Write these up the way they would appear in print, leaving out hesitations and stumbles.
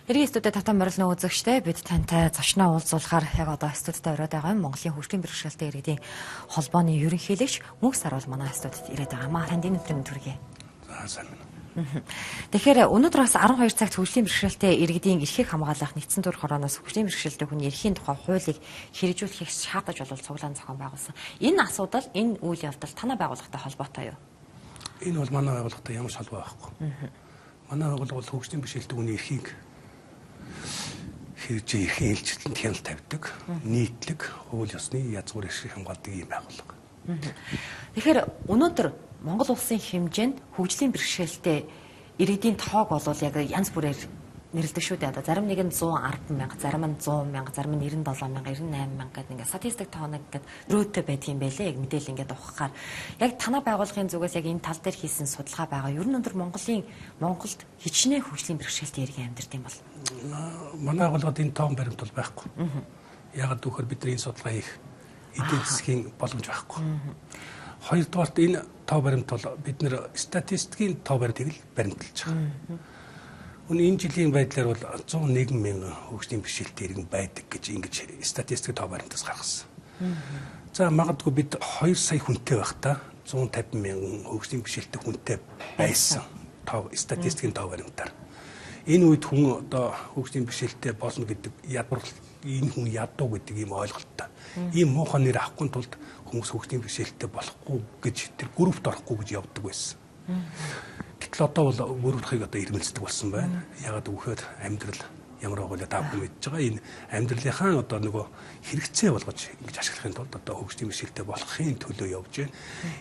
Эрийн студид татан морилны үзэгчтэй бид тантай зочноо уулзуулахаар яг одоо студидд ороод байгаа юм. Монголын хөгжлийн бэрхшээлтэй иргэдийн холбооны ерөнхийлөгч Мөнх Сарвал манай студидд ирээд байгаа. Маа танд энэ өдрийн төргий. За сайн байна. Тэгэхээр өнөөдөр бас 12 цагт хөгжлийн бэрхшээлтэй иргэдийн эрхийг хамгаалах нэгдсэн төр хорооноос хөгжлийн бэрхшээлтэй хүний эрхийн тухай хуулийг хэрэгжүүлэхийг шаардаж болов цуглаан зохион байгуулсан. Энэ асуудал, энэ үйл явдал танай байгууллагатай холбоотой юу? Энэ бол манай байгууллагатай ямар ч холбоо байхгүй. Манай байгууллага бол хөгжлийн бэрхшээлтэй хүний эрхийг хэрэгжиж эрхийн хэлцэлтэнд хяналт тавьдаг, нийтлэг, хууль ёсны язгуур эрхийг хамгаалдаг юм байгууллага. Тэгэхээр өнөөдөр Монгол улсын хэмжээнд хөгжлийн бэрхшээлтэй иргэдийн тоог бол яг янз бүрээр нэрлэдэг шүү дээ. Одоо зарим нэг нь 110 мянга, зарим нь 100 мянга, зарим нь 97 мянга, 98 мянга гэдэг ингээд статистик тооног ингээд рөөдтэй байдаг юм байлээ. Яг мэдээлэл ингээд ухахаар яг танай байгууллагын зүгээс яг энэ тал дээр хийсэн судалгаа байгаа. Ер нь өндөр Монголд хичнээн хөгжлийн бэрхшээлтэй иргэн амьдардаг юм бол манай байгууллагад энэ тоон баримт бол байхгүй. Ягаад гэвэл бид нар энэ судалгаа хийх эдийн засгийн боломж байхгүй. Хоёрдугаарт энэ тоо баримт бол бид нар статистикийн тоо баримтыг л баримталж байгаа. Энэ жилийн байдлаар бол 101 мянган хөгжлийн бэрхшээлтэй иргэн байдаг гэж ингэж статистикийн тоо баримтаас гаргасан. За магадгүй бид 2 сая хүнтэй байхдаа 150 мянган хөгжлийн бэрхшээлтэй хүнтэй байсан тоо статистикийн тоо баримтаар. Энэ үед хүн одоо хөгжлийн бэрхшээлтэй болно гэдэг энэ хүн ядуу гэдэг ийм ойлголттой. Ийм муухай нэр авахгүй тулд хүмүүс хөгжлийн бэрхшээлтэй болохгүй гэж тэр группт орохгүй гэж явдаг байсан. Гэтэл одоо бол бүрдхийг одоо ирмэлцдэг болсон байна. Ягаад гэвэл амьдрал ямар байгуулаа та бүхэн мэдж байгаа. Энэ амьдралынхаа одоо нөгөө хэрэгцээ болгож ингэж ашиглахын тулд одоо хөгжлийн бэрхшээлтэй болохын төлөө явж байна.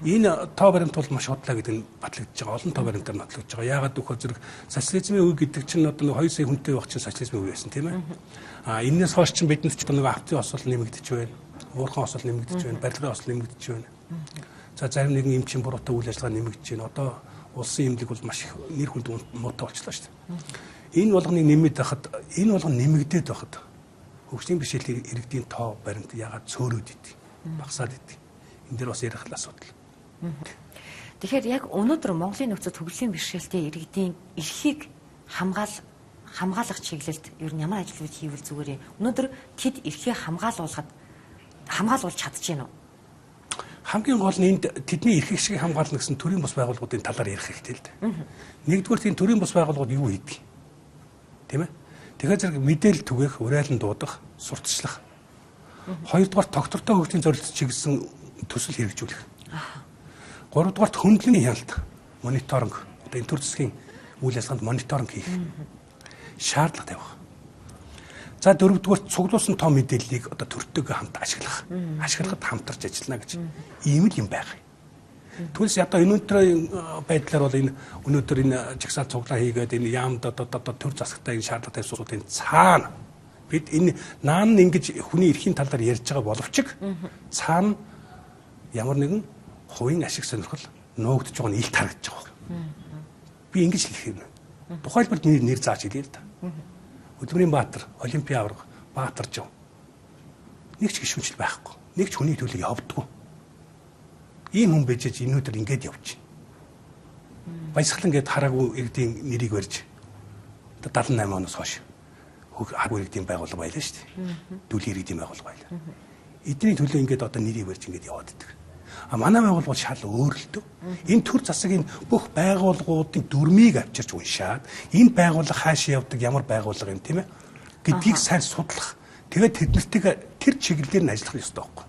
Энэ тоо баримт бол маш худлаа гэдэг нь батлагдж байгаа. Олон тоо баримтаар батлагдж байгаа. Ягаад гэвэл зэрэг социализмын үе гэдэг чинь одоо 2 сая хүнтэй байх чинь социализмын үе байсан тийм ээ. Энээс хойш чинь бидэнд ч нөгөө автын осол нэмэгдэж байна. Уурхайн осол нэмэгдэж байна. Барилгын осол нэмэгдэж байна. За зарим нэгэн эмчийн буруутай үйл ажиллагаа нэмэгдэж байна. Одоо улсын эмнэлэг бол маш нэр хүнд муутай болчихлоо шүү дээ. Энэ болгоныг нэмээд байхад, энэ болгон нэмэгдээд байхад хөгжлийн бэрхшээлийн иргэдийн тоо баримт ягаад цөөрөөд идэв, багасаад идэв. Энэ дээр бас ярих асуудал. Тэгэхээр яг өнөөдөр Монголын нөхцөлд хөгжлийн бэрхшээлтэй иргэдийн эрхийг хамгаалах чиглэлд ер нь ямар ажил хийвэл зүгээр юм. Өнөөдөр тэд эрхээ хамгаалуулж чадчихэв үү? Хамгийн гол нь энд тэдний эрх шиг хамгаална гэсэн төрийн бус байгууллагуудын талаар ярих хэрэгтэй л дээ. Нэгдүгээр тийм төрийн бус байгууллагууд юу хийдэг? Тийм ээ? Тэгэхээр зэрэг мэдээлэл түгээх, уриалан дуудах, сурталчлах. Хоёрдугаар тогтвортой хөгжлийн зорилт чиглэсэн төсөл хэрэгжүүлэх. Гуравдугаарт хөндлөгийн хяналт, мониторинг, одоо энэ төр засгийн үйл ажиллагаанд мониторинг хийх. Шаардлага тавих. За дөрөвдүгээр цуглуулсан тоо мэдээллийг одоо төртөөгөө хамт ашиглах. Ашиглахад хамтарч ажиллана гэж ийм л юм байгаа. Түүнээс одоо өнөөдрийн байдлаар бол энэ өнөөдөр энэ жагсаал цуглаа хийгээд энэ яамд одоо төр засагтай энэ шаардлагатай асуудлын цаана бид энэ наан ингэж хүний эрхийн талаар ярьж байгаа боловч цаана ямар нэгэн хувийн ашиг сонирхол нуугдж байгаа нь илт харагдаж байгаа. Би ингэж хэлэх юм. Тухайлбал нэр зааж хэлье л да. Хөдөлмөрийн баатар, Олимпийн аварга, баатар жив. Нэг ч гишүүнчл байхгүй. Нэг ч хүний төлөө явдаггүй. Ийм хүн бэжэж энэ өдөр ингэж явж байна. Баясгалан гээд хараагүй иргэдийн нэрийг барьж 78 оноос хойш хараагүй иргэдийн байгууллага байлаа шүү дээ. Дүлийн иргэдийн байгууллага байлаа. Эдний төлөө ингэж одоо нэрийг барьж ингэж яваад байдаг. Манай байгууллага бол шал өөр л дөө. Энэ төр засгийн бүх байгууллагуудын дүрмийг авчирч уншаад энэ байгууллага хаашаа явдаг, ямар байгууллага юм тийм ээ гэдгийг сайн судлах. Тэгээд тэднэртэйгээ тэр чиглэлээр нь ажиллах ёстой байхгүй.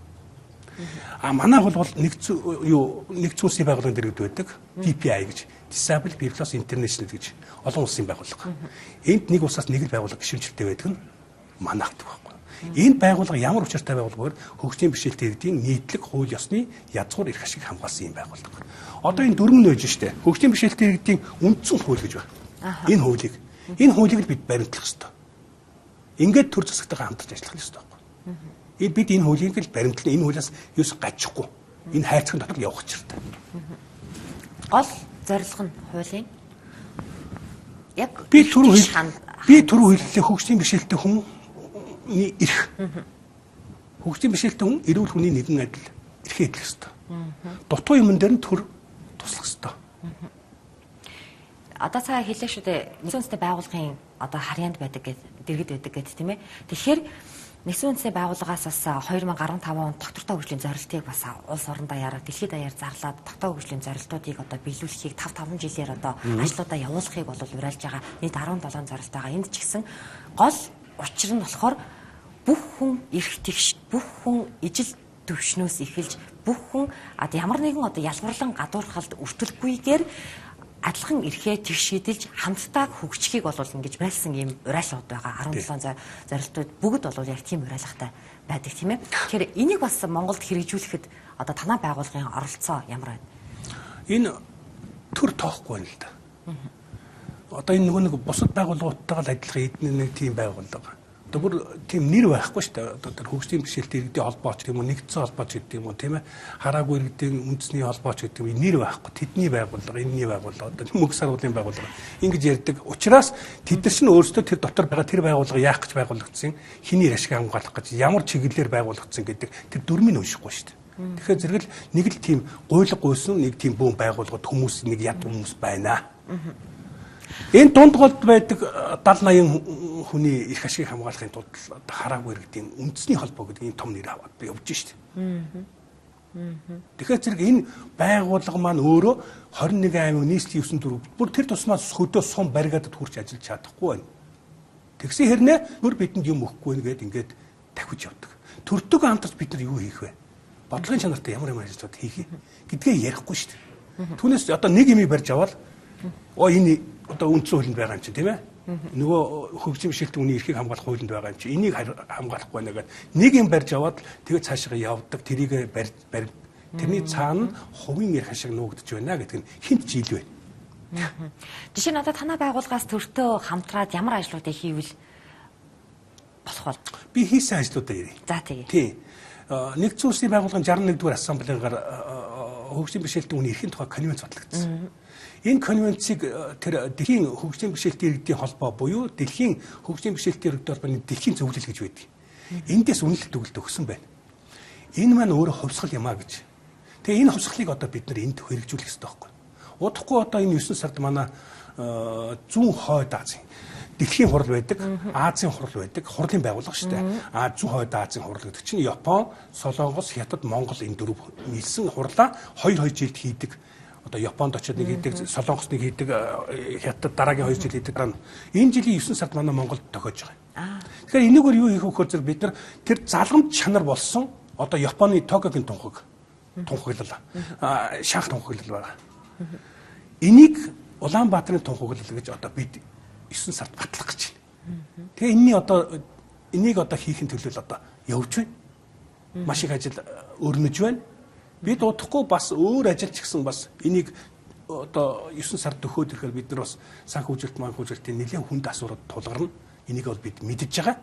Манай бол нэгдсэн улсын байгууллагын дэргэд байдаг DPI гэж Disable People's International гэж олон улсын байгууллага. Энд нэг улсаас нэг л байгууллага гишүүнчлэлтэй байдаг нь манай авдаг байхгүй. Энэ байгууллага ямар учиртай байгууллага вэ? Хөгжлийн бэрхшээлтэй иргэдийн нийтлэг хууль ёсны язгуур эрх ашиг хамгаалсан юм байгууллага. Одоо энэ дөрөв нь байж штэ. Хөгжлийн бэрхшээлтэй иргэдийн үндсэн хууль гэж байна. Энэ хуулийг л бид баримтлах ёстой. Ингээд төр засагтайгаа хамтарч ажиллах ёстой байхгүй. Бид энэ хуулийг л баримтлан энэ хуулиас юус гажихгүй. Энэ хайрцаг дотор явах хэрэгтэй. Гол зорилго нь хуулийн яг би түрүү хэллээ хөгжлийн бэрхшээлтэй хүн эрх. Хөгжлийн бэрхшээлтэй хүн эрүүл хүний нэгэн адил эрхээ эдлэх ёстой. Дутуу юмн дээр нь төр туслах ёстой. одоо цаа хэлээ шүү дээ. Нэгэн үндэсний байгууллагын одоо харьяанд байдаг гэдэг дэргэд байдаг гэдэг тийм ээ. Тэгэхээр нэгэн үндэсний байгууллагаас бас 2015 онд доктортой хөгжлийн зорилтыг бас улс орон даяараа дэлхийд даяар зарлаад доктортой хөгжлийн зорилтуудыг одоо биелүүлэхийг 5 жилээр одоо ажлуудаа явуулахыг бол уриалж байгаа. Нийт 17 зорилт байгаа. Энд ч гэсэн гол учир нь болохоор бүх хүн эрх тэгш, бүх хүн ижил төвшнөөс эхэлж, бүх хүн ямар нэгэн одоо ялгарлан гадуурхалд өртөлгүйгээр адилхан эрхээ тэгш шийдэлж хамтдаа хөгжихийг бол ингэж байлсан ийм уриалгууд байгаа. 17 зорилтууд бүгд бол яг тийм уриалгатай байдаг тийм ээ. Тэгэхээр энийг бас Монголд хэрэгжүүлэхэд одоо танай байгууллагын оролцоо ямар байна? Энэ төр тоохгүй байна л да. Одоо энэ нэг бусад байгууллагуудтайгаа адилхан эдний нэг тийм байгууллага. Одоо бүр тийм нэр байхгүй шүү дээ. Одоо тэр хөгжлийн бэрхшээлтэй иргэдийн холбооч гэдэг юм уу, нэгдсэн холбооч гэдэг юм уу, тийм ээ. Хараагүй иргэдийн үндэсний холбооч гэдэг юм нэр байхгүй. Тэдний байгууллага, энэний байгууллага, одоо мөнгө саргуулын байгууллага ингэж ярьдаг. Учираас тэд нар чинь өөрсдөө тэр дотор байгаа тэр байгууллага яах гэж байгуулагдсан, хэний ашиг хамгаалах гэж, ямар чиглэлээр байгуулагдсан гэдэг тэр дүрмийг уншихгүй шүү дээ. Тэгэхээр зэрэгэл нэг л тийм гуйлга гуйсан нэг тийм бөөн байгууллагад хүмүүс нэг яд хүмүүс байна. Энэ дунд голд байдаг 70-80 хүний эрх ашигыг хамгаалахын тулд хараагүй иргэдийн үндэсний холбоо гэдэг ийм том нэр аваад явж штеп. Тэгэхээр зэрэг энэ байгууллага маань өөрөө 21 аймаг нийслэлийн 9 дөрөв бүр тэр тусмаас хөдөө сум баригадад хүрч ажиллаж чадахгүй байна. Тэгсэн хэрнээ бүр бидэнд юм өгөхгүй нэгэд ингээд тавхиж явдаг. Төртөг хамтарч бид нар юу хийх вэ? Бодлогын чанартай ямар ажиллаж хийх гэдгээ ярихгүй штеп. Түүнээс одоо нэг юм барьж аваад энэ одоо үндсэн хуулинд байгаа юм чинь тийм ээ. Нөгөө хөгжим бэрхшээлтэй үний эрхийг хамгаалах хуулинд байгаа юм чинь энийг хамгаалахгүй нэгээд нэг юм барьж аваад тэгээд цаашаа явдаг тэрийг барь тэрний цаана хувийн эрх ашиг нуугдж байна гэдэг нь хинт ч ил байна. Жишээ нь одоо танай байгууллагаас төртөө хамтраад ямар ажлуудыг хийвэл болох бол би хийсэн ажлуудаа ярив. За тэгээ. Тийм. Нэгдсэн улсын байгууллагын 61-р ассамблегаар хөгжим бэрхшээлтэй үний эрхийн тухай конвенц батлагдсан. Энэ конвенцийг тэр дэлхийн хөгжлийн бэрхшээлтэй иргэдийн холбоо буюу дэлхийн хөгжлийн бэрхшээлтэй иргэдийн холбооны дэлхийн зөвлөл гэж байдаг. Эндээс үнэлэлт төгөлд өгсөн байна. Энэ маань өөрөө хувьсгал юм а гэж. Тэгээ энэ хувьсгалыг одоо бид нар энд хэрэгжүүлэх ёстой байхгүй. Удахгүй одоо энэ 9 сард манай зүүн хойд Азийн дэлхийн хурал байдаг, Азийн хурал байдаг, хурлын байгууллага шүү дээ. Зүүн хойд Азийн хурал гэдэг чинь Япон, Солонгос, Хятад, Монгол энэ дөрөв нийлсэн хурлаа 2 жилд хийдэг. Одоо Японд очиод нэг хийдэг, Солонгос нэг хийдэг, Хятад дараагийн 2 жил хийдэг. Энэ жилийн 9 сард манай Монголд тохиож байгаа. Тэгэхээр энэгээр юу хийх вэ гэхээр бид нар тэр залгамж чанар болсон одоо Японы Токиогийн тунхаглал, Шанхай тунхаглал байгаа. Энийг Улаанбаатарын тунхаглал гэж одоо бид 9 сард батлах гэж байна. Тэгээ энийг одоо хийхин төлөө одоо явж байна. Маш их ажил өрнөж байна. Бид удахгүй бас өөр ажилч гэсэн бас энийг одоо 9 сард төхөөд ирэхээр бид нар бас санхүүжилт манхүүжилтийн нэлээд хүнд асуудал тулгарна. Энийг бол бид мэдж байгаа.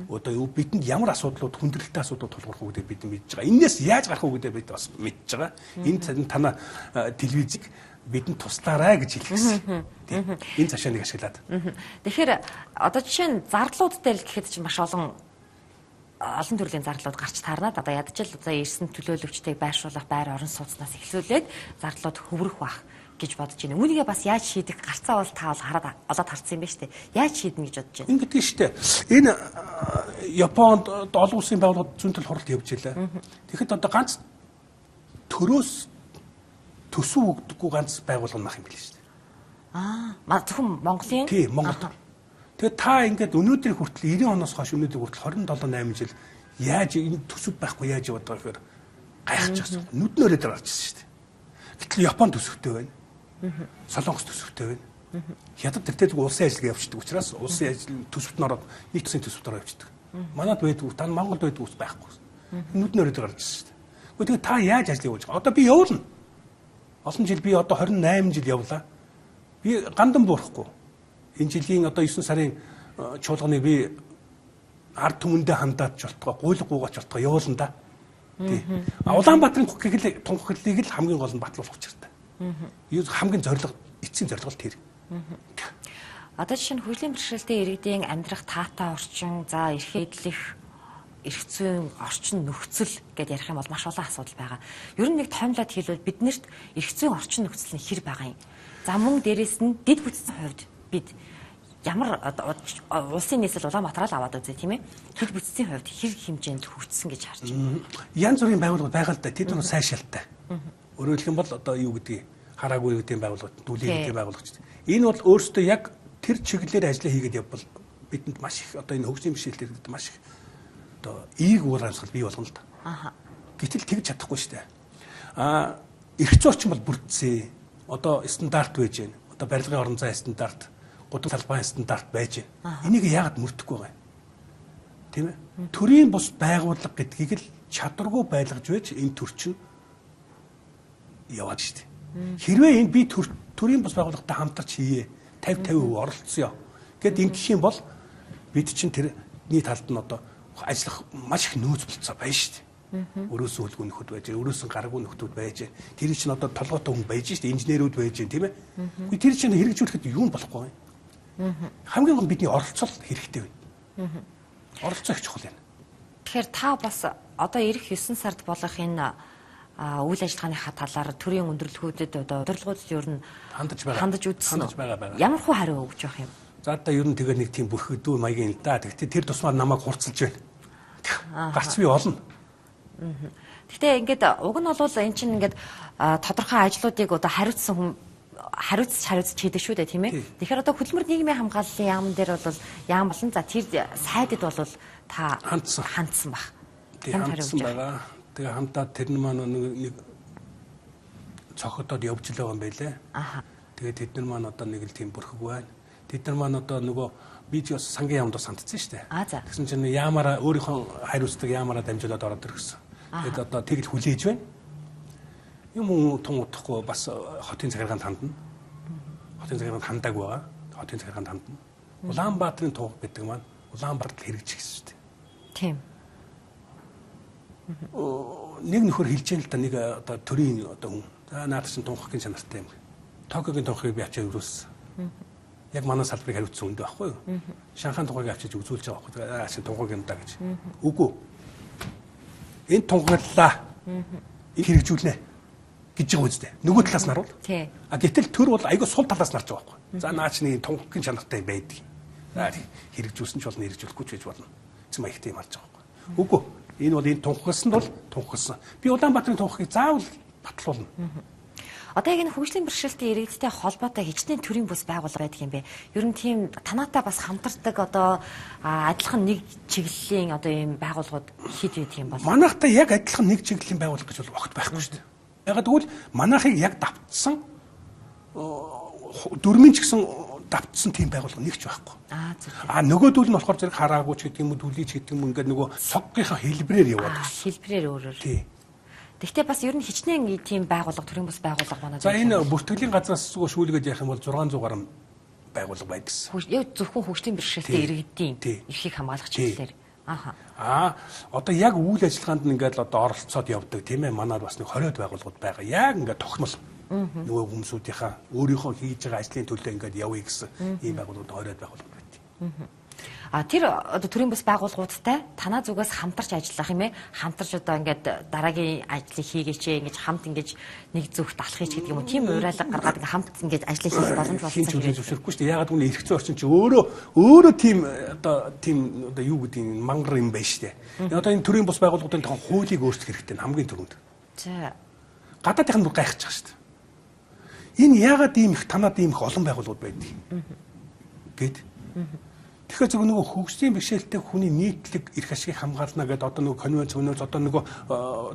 Одоо бидэнд ямар асуудлууд хүндрэлтэй асуудлууд тулгарх уу гэдэг бид мэдж байгаа. Энээс яаж гарах уу гэдэг бид бас мэдж байгаа. Энэ танаа телевизийг бидэнд туслаарай гэж хэлэх гэсэн. Энэ цаашаа нэг ашиглаад. Тэгэхээр одоо жишээ нь зарлууд дээр л гэхэд чинь маш олон төрлийн зарлууд гарч таарнаад одоо ядчил за ирсэн төлөөлөгчдийг байршуулах байр орон сууцнаас эхлүүлээд зарлууд хөврөх бах гэж бодож байна. Үүнийгээ бас яаж шийдэх гарцаа бол та бол хараад олоод харсан юм байна шүү дээ. Яаж шийднэ гэж бодож байна. Ингэдэг шүү дээ. Энэ Японд олон улсын байгууллагууд зүүнтэл хуралд явж илээ. Тэгэхэд одоо ганц төрөөс төсөв өгдөггүй ганц байгууллага нах юм билээ шүү дээ. Зөвхөн Монголын? Тийм, Монголд. Тэгээд та ингээд өнөөдрийн хүртэл 90 оноос хойш өнөөдөр хүртэл 27-8 жил яаж энэ төсөв байхгүй яаж яваад байгаа гэхээр гайхаж байгаа. Нүднөөрөө дээр гарч ирсэн шүү дээ. Гэтэл Япон төсөвтэй байна. Солонгос төсөвтэй байна. Хятад тэртээ улсын ажиллагаа явуулдаг учраас улсын ажил төсөвт нь ороод нийт улсын төсөвт ороод явчихдаг. Манайд байдгүй, та Монголд байдгүй ус байхгүй. Нүднөөрөө дээр гарч ирсэн шүү дээ. Гэхдээ та яаж ажил явуулж байгаа? Одоо би явуулна. Олон жил би одоо 28 жил явлаа. Би гандан буурахгүй. Энэ жилийн одоо 9 сарын чуулганыг би ард түмэндээ хандаад жолтгоо, гуйлгуугаач жолтгоо явуулна да. Тий. Улаанбаатарын тунхаглалыг л хамгийн гол нь батлуулах учиртай. Юу хамгийн зорилго, эцсийн зорилго л тэр. Одоо жишээ нь хөгжлийн бэрхшээлтэй иргэдийн амьдрах таатай орчин, за эрхээ эдлэх эрх зүйн орчин нөхцөл гэдээ ярих юм бол маш олон асуудал байгаа. Ер нь нэг томлоод хэлбэл биднэрт эрх зүйн орчин нөхцөл нь хэр байгаа юм? За мөн дээрэс нь дэд бүтцийн хувьд бид ямар улсын нийслэл Улаанбаатараа л аваад үзье тийм ээ. Дэд бүтцийн хувьд хэр хэмжээнд хөгжсөн гэж харж байна. Янз бүрийн байгууллагууд байгаа л да. Тэд нар сайшаалтай. Өөрөөр хэлэх юм бол одоо юу гэдгийг хараагүй гэдэг байгууллагууд, дүүлээ гэдэг байгууллагууд. Энэ бол өөрсдөө яг тэр чиглэлээр ажиллаа хийгээд явбал бидэнд маш их одоо энэ хөгжлийн бэрхшээлтэй маш их одоо эерэг уул амьсгал бий болгоно л да. Гэтэл тэгж чадахгүй шүү дээ. Эрх зүйч бол бүрдсэн. Одоо стандарт байж байна. Одоо барилгын орон зай стандарт, гудамж талбайн стандарт байж байна. Энийг яагаад мөрдөхгүй байгаа юм? Тийм ээ? Төрийн бус байгууллага гэдгийг л чадваргүй байлгаж байж энэ төр чинь яваад шүү дээ. Хэрвээ энэ би төрийн бус байгууллагатай хамтарч хийе 50% оролцсон гэд ингэх юм бол бид чинь тэрний талд нь одоо ажиллах маш их нөөц болцоо байна шүү дээ. Өрөөсөн хөлгүй нөхөд байж, өрөөсөн гараагүй нөхдөд байж, тэр чинь одоо толгойтой хүн байж шүү дээ, инженерүүд байж, тийм ээ. Гэхдээ тэр чинь хэрэгжүүлэхэд юу болохгүй юм. Хамгийн гол бидний оролцол хэрэгтэй байна. Оролцоо их чухал юм. Тэгэхээр та бас одоо ирэх 9 сард болох энэ үйл ажиллагааныхаа талаар төрийн өндөрлгүүдэд одоо удирдлагуудад ер нь хандаж үзсэн. Ямар хөө хариу өгч явах юм? За одоо ер нь тэгээ нэг тийм бүрхэгдүү маягийн л да. Гэхдээ тэр тусмаар намайг хурцлж байна. Гарц би олно. Гэхдээ ингээд уг нь бол эн чинь ингээд тодорхой ажлуудыг одоо хариуцж хийдэг шүү дээ тийм ээ. Тэгэхээр одоо хөдөлмөр нийгмийн хамгааллын яам дээр бол яам болон за тэр сайдд бол та хандсан баг. Хандсан байгаа. Тэгээ хамтаад тэр маань нэг цохотод явж л байгаа юм байлээ. Тэгээд тэд нар маань одоо нэг л тийм бүрхэг байна. Тэд нар маань одоо нөгөө би ч бас сангийн яамд сандсан шүү дээ. Тэгсэн чинь яамаараа өөрийнхөө хариуцдаг яамаараа дамжуулаад ороод ирсэн. Тэгээд одоо тэгэл хүлээж байна. Юм тун утахгүй бас хотын захиргаанд хандна. Хотын захиргаанд хандаг байгаа. Хотын захиргаанд хандна. Улаанбаатарын тунх гэдэг маань Улаанбаатарт хэрэгжих гэсэн шүү дээ. Тийм. Нэг нөхөр хэлж яана л да нэг одоо төрийн одоо хүн. За наад чинь тунхгийн чанартай юм. Токиогийн тунхыг би ачаад өрөөссөн. Яг манай салбарыг хариуцсан үндэ байхгүй юу? Шанхайн тунхыг авчиж үзүүлж байгаа байхгүй юу? Ашиг тунхаг юм да гэж. Үгүй. Энэ тунхаглаа. Энэ хэрэгжүүлнэ гэж байгаа үстэй. Нөгөө талаас нь харуул. Гэтэл төр бол айгүй сул талаас нь харж байгаа байхгүй юу? За наач нэг тунхгийн чанартай байдаг. За хэрэгжүүлсэн ч болно, хэрэгжүүлэхгүй ч гэж болно. Эцэг маягтай юм харж байгаа байхгүй юу? Үгүй. Энэ бол энэ тунхагласан бол тунхагласан. Би Улаанбаатарын тунхгийг заавал батлуулна. Одоо яг энэ хөгжлийн бэрхшээлтэй иргэдтэй холбоотой хичнээн төрийн бус байгууллага байдаг юм бэ. Ер нь тийм танаатай бас хамтардаг одоо адилхан нэг чиглэлийн одоо ийм байгууллагууд хэд байдаг юм бол. Манайхтай яг адилхан нэг чиглэлийн байгууллага гэж бол огт байхгүй шүү дээ. Ягаад гэвэл манайхыг яг давтсан дөрмийн ч гэсэн давтсан тийм байгууллага нэг ч байхгүй. Нөгөөдөл нь болохоор зэрэг хараагүй ч гэдэг юм уу, дүлий ч гэдэг юм ингээд нөгөө соггийнхаа хэлбрээр яваад байна. Хэлбрээр өөрөөр. Гэхдээ бас ер нь хичнээн тийм байгууллага төрийн бус байгууллага манай. За энэ бүртгэлийн газраас зүгээр шүүлгээд яах юм бол 600 гаруй байгууллага байдаг гэсэн. Яг зөвхөн хөгжлийн бэрхшээлтэй иргэдийн эрхийг хамгаалах чиглэлээр. Одоо яг үйл ажиллагаанд нь ингээд одоо оролцоод явдаг тийм ээ. Манайд бас нэг 20-од байгууллагууд байгаа. Яг ингээд тогтмол нөгөө хүмүүсийнхаа өөрийнхөө хийж байгаа ажлын төлөө ингээд явъя гэсэн ийм байгууллагууд 20-од байгууллагууд байдаг. Тэр одоо төрийн бус байгууллагуудтай танаа зүгээс хамтарч ажиллах юм ээ. Хамтарч одоо ингээд дараагийн ажлыг хийгээч ингэж хамт ингэж нэг зөвхт алхах гэдэг юм уу. Тийм уриалга гаргаад ингээд хамт ингэж ажлыг хийх боломж болсон гэж зөвшөөрөхгүй шүү дээ. Ягаад гэвэл эрх зүйн орчин чи өөрөө тийм одоо юу гэдэг нь мангар юм байна шүү дээ. Одоо энэ төрийн бус байгууллагуудын тохон хуулийг өөрчлөх хэрэгтэй хамгийн түрүүнд. За. Гадаадынх нь гайхаж байгаа шүү дээ. Энэ ягаад ийм их танаад ийм их олон байгууллагууд байдаг гэд. Тэгэхээр зөв нөгөө хөгжлийн бэрхшээлтэй хүний нийтлэг эрх ашигыг хамгаална гэдэг одоо нөгөө конвенц одоо нөгөө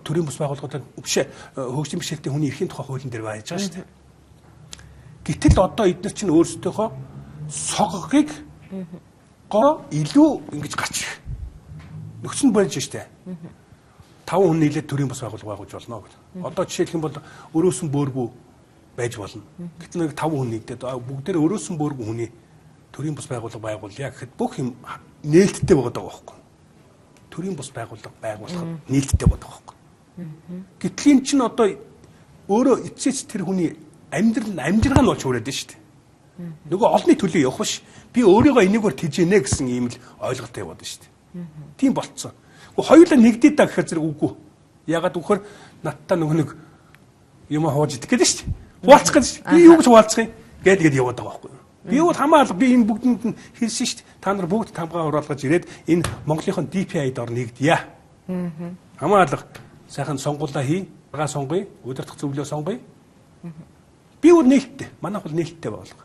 төрийн бус байгууллагуудад биш хөгжлийн бэрхшээлтэй хүний эрхийн тухай хуулийн дээр байж байгаа шүү дээ. Гэтэл одоо эдгээр чинь өөрсдийнхөө соггийг илүү ингэж гарч ирэх нөхцөл болж шүү дээ. 5 хүн нийлээд төрийн бус байгууллага байгуулж болно гэж. Одоо жишээлх юм бол өрөөсөн бөөргүү байж болно. Гэтэл нэг 5 хүн нийлээд бүгдээр өрөөсөн бөөргүү хүний төрийн бус байгууллага байгуулъя гэхэд бүх юм нээлттэй байгаа байхгүй. Төрийн бус байгууллага байгуулах нээлттэй байгаа байхгүй. Гэтэл эн чинь одоо өөрөө эцэс тэр хүний амжиргаа нь болж хүрээд байна шүү дээ. Нөгөө олонний төлөө явах биш. Би өөрийгөө энийгээр тэжээнэ гэсэн ийм л ойлголттой яваад байна шүү дээ. Тийм болцсон. Хоёулаа нэгдээд та гэхээр зэрэг үгүй. Ягаад гэвэл надтай нөгөө нэг юм хувааж идэх гэдэг шүү дээ. Хуваалцах гэдэг. Би юу гэж хуваалцах юм? Гээд яваад байгаа байхгүй юу? Би бол хамаалал би энэ бүгдэнд нь хэлсэн шүү дээ. Та нар бүгд тамгаа уруулгаж ирээд энэ Монголынхон DPI-д ор нэгдъя. Хамаалал сайхан сонгуулаа хий, га сонгоё, удирдах зөвлөө сонгоё. Би бол нээлттэй. Манайх бол нээлттэй болгоо.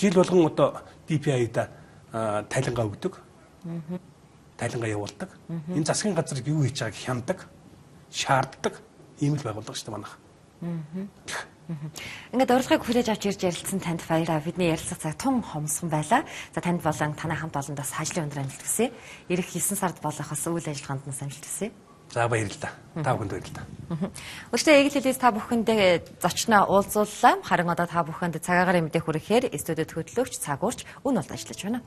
Жил болгон одоо DPI-да тайлангаа өгдөг. Тайлангаа явуулдаг. Энэ засгийн газар юу хийж байгааг хяндаг, шаарддаг ийм л байгууллага шүү дээ манайх. Ингээд урилгыг хүлээж авч ирж ярилцсан танд баярлалаа. Бидний ярилцах цаг тун хомсхон байлаа. За танд болон танай хамт олондоос ажлын өндөр амжилт хүсье. Ирэх 9 сард болох бас үйл ажиллагаанд нь амжилт хүсье. За баярлалаа. Та бүхэнд баярлалаа. Өөртөө эгэл хэлээс та бүхэндээ зочноо уулзууллаа. Харин одоо та бүхэнд цагаагаар мэдээ хүрэхээр студид хөтлөгч, цагуурч өн болд ажиллаж байна.